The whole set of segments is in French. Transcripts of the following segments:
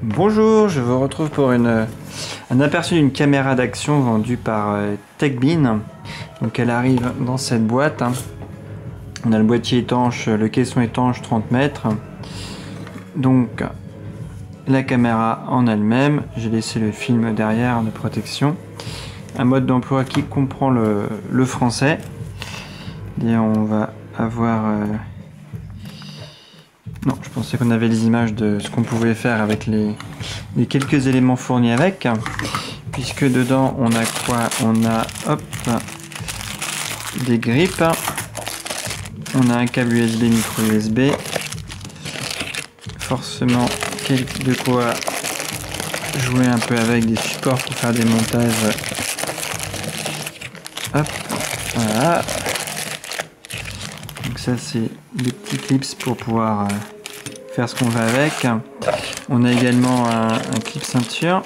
Bonjour, je vous retrouve pour un aperçu d'une caméra d'action vendue par Techbin. Donc elle arrive dans cette boîte. On a le boîtier étanche, le caisson étanche 30 mètres. Donc la caméra en elle-même, j'ai laissé le film derrière de protection. Un mode d'emploi qui comprend le français. Et on va avoir... Non, je pensais qu'on avait les images de ce qu'on pouvait faire avec les quelques éléments fournis avec. Puisque dedans, on a quoi? On a, hop, des grippes. On a un câble USB, micro USB. Forcément, de quoi jouer un peu avec des supports pour faire des montages. Hop, voilà. Donc ça, c'est des petits clips pour pouvoir faire ce qu'on va avec. On a également un clip ceinture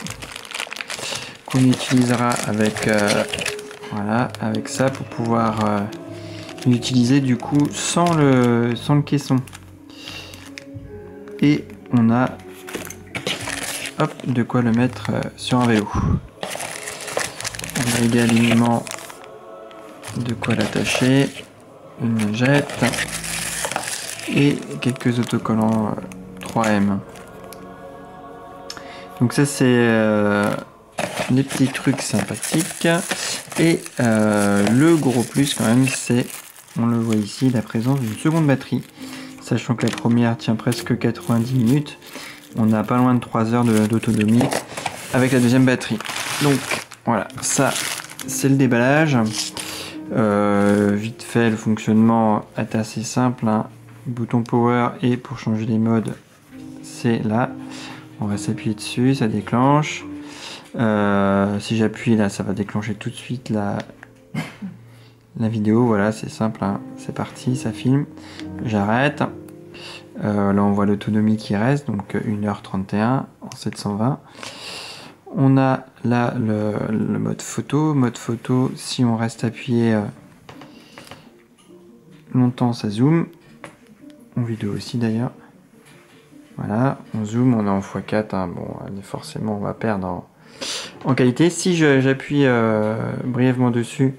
qu'on utilisera avec voilà, avec ça pour pouvoir l'utiliser du coup sans le caisson. Et on a hop, de quoi le mettre sur un vélo. On a également de quoi l'attacher, une lingette et quelques autocollants 3M. Donc ça c'est des petits trucs sympathiques. Et le gros plus quand même, c'est, on le voit ici, la présence d'une seconde batterie. Sachant que la première tient presque 90 minutes. On a pas loin de 3 heures d'autonomie avec la deuxième batterie. Donc voilà, ça c'est le déballage. Vite fait, le fonctionnement est assez simple. Bouton power, et pour changer les modes, c'est là. On va s'appuyer dessus, ça déclenche. Si j'appuie là, ça va déclencher tout de suite la vidéo. Voilà, c'est simple, c'est parti, ça filme. J'arrête. Là on voit l'autonomie qui reste, donc 1h31 en 720. On a là le mode photo. Mode photo, si on reste appuyé longtemps, ça zoome. En vidéo aussi d'ailleurs. Voilà, on zoome, on est en x4. Bon, forcément on va perdre en qualité. Si j'appuie brièvement dessus,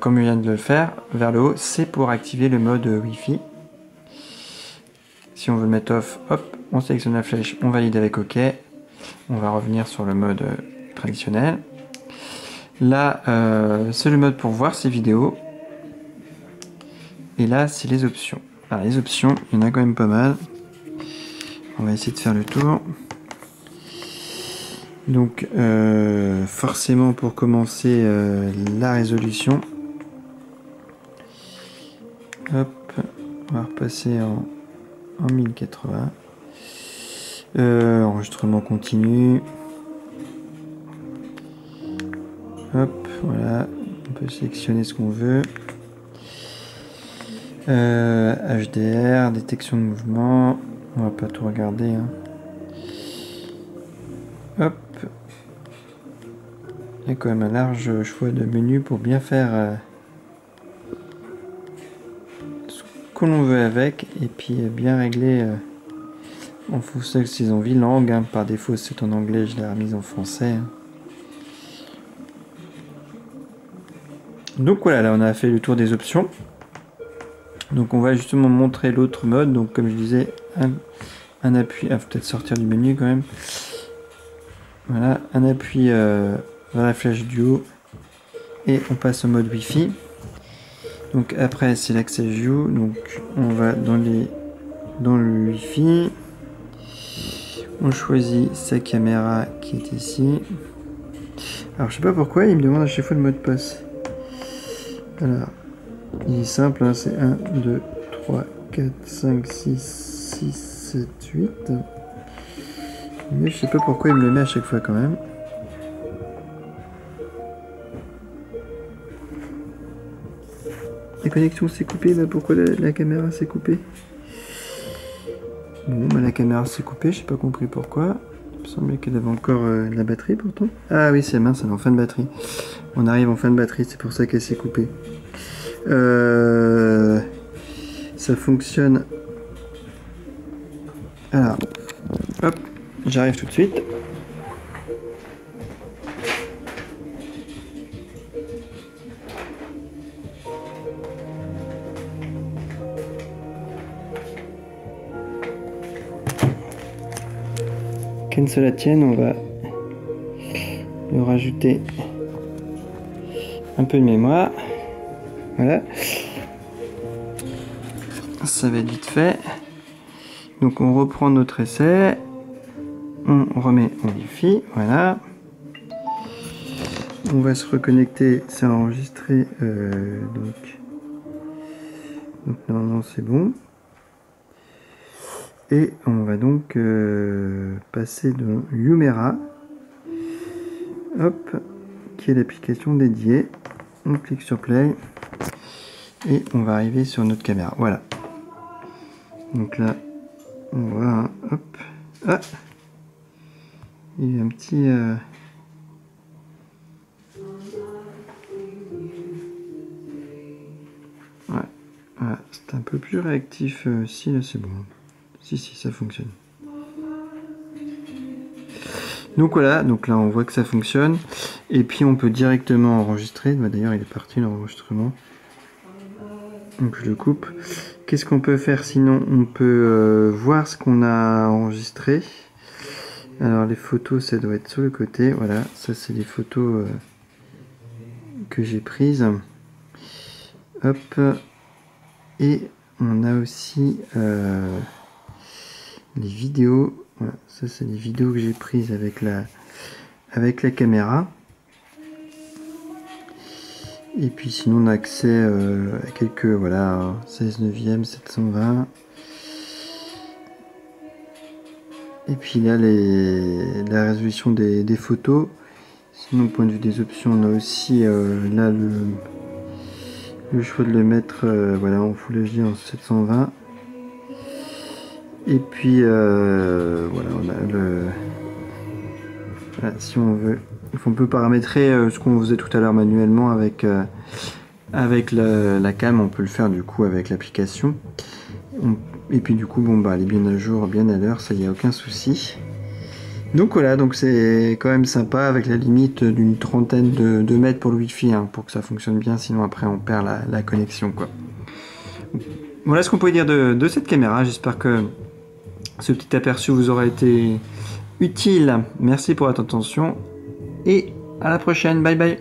comme je viens de le faire, vers le haut, c'est pour activer le mode Wi-Fi. Si on veut le mettre off, hop, on sélectionne la flèche, on valide avec OK. On va revenir sur le mode traditionnel. Là, c'est le mode pour voir ses vidéos. Et là, c'est les options. Alors, les options, il y en a quand même pas mal. On va essayer de faire le tour. Donc, forcément, pour commencer, la résolution. Hop, on va repasser en 1080. Enregistrement continu. Hop, voilà. On peut sélectionner ce qu'on veut. HDR, détection de mouvement. On va pas tout regarder. Hop. Il y a quand même un large choix de menus pour bien faire ce que l'on veut avec. Et puis bien régler en fonction de ses envies. Langue, par défaut c'est en anglais, je l'ai remise en français. Donc voilà, là on a fait le tour des options. Donc on va justement montrer l'autre mode. Donc comme je disais, un appui, faut peut-être sortir du menu quand même. Voilà, un appui vers la flèche du haut et on passe au mode Wi-Fi. Donc après c'est l'accès view, donc on va dans le Wi-Fi. On choisit sa caméra qui est ici. Alors je sais pas pourquoi il me demande à chaque fois le mot de passe. Alors il est simple, c'est 1, 2, 3, 4, 5, 6, 6, 7, 8. Mais je sais pas pourquoi il me le met à chaque fois quand même. La connexion s'est coupée, bah pourquoi la caméra s'est coupée? Bon, bah la caméra s'est coupée, je n'ai pas compris pourquoi. Il me semblait qu'elle avait encore de la batterie pourtant. Ah oui, c'est mince, elle est en fin de batterie. On arrive en fin de batterie, c'est pour ça qu'elle s'est coupée. Ça fonctionne. Alors, hop, J'arrive tout de suite. Qu'elle se la tienne, on va lui rajouter un peu de mémoire. Voilà. Ça va être vite fait. Donc on reprend notre essai. On remet en Wi-Fi. Voilà. On va se reconnecter. C'est enregistré. Donc normalement c'est bon. Et on va donc passer dans Lumera, hop, qui est l'application dédiée. On clique sur Play et on va arriver sur notre caméra. Voilà. Donc là, on voit, hein, hop, ah, il y a un petit... Ouais, voilà, c'est un peu plus réactif. Si, là c'est bon. Si, ça fonctionne. Donc voilà, donc là on voit que ça fonctionne. Et puis on peut directement enregistrer. D'ailleurs il est parti l'enregistrement. Donc je le coupe. Qu'est-ce qu'on peut faire sinon? On peut voir ce qu'on a enregistré. Alors les photos, ça doit être sur le côté. Voilà, ça c'est les photos que j'ai prises. Hop. Et on a aussi... les vidéos, voilà, ça c'est les vidéos que j'ai prises avec la caméra. Et puis sinon on a accès à quelques, voilà, 16/9, 720. Et puis là la résolution des photos. Sinon au point de vue des options, on a aussi là le choix de le mettre voilà, en Full HD en 720. Et puis voilà, on a voilà, si on veut, on peut paramétrer ce qu'on faisait tout à l'heure manuellement avec la cam. On peut le faire du coup avec l'application. Et puis du coup, bon bah elle est bien à jour, bien à l'heure, ça y a aucun souci. Donc voilà, donc c'est quand même sympa avec la limite d'une trentaine de mètres pour le Wi-Fi, hein, pour que ça fonctionne bien. Sinon après on perd la connexion, quoi. Voilà ce qu'on pouvait dire de cette caméra. J'espère que ce petit aperçu vous aura été utile. Merci pour votre attention et à la prochaine. Bye bye.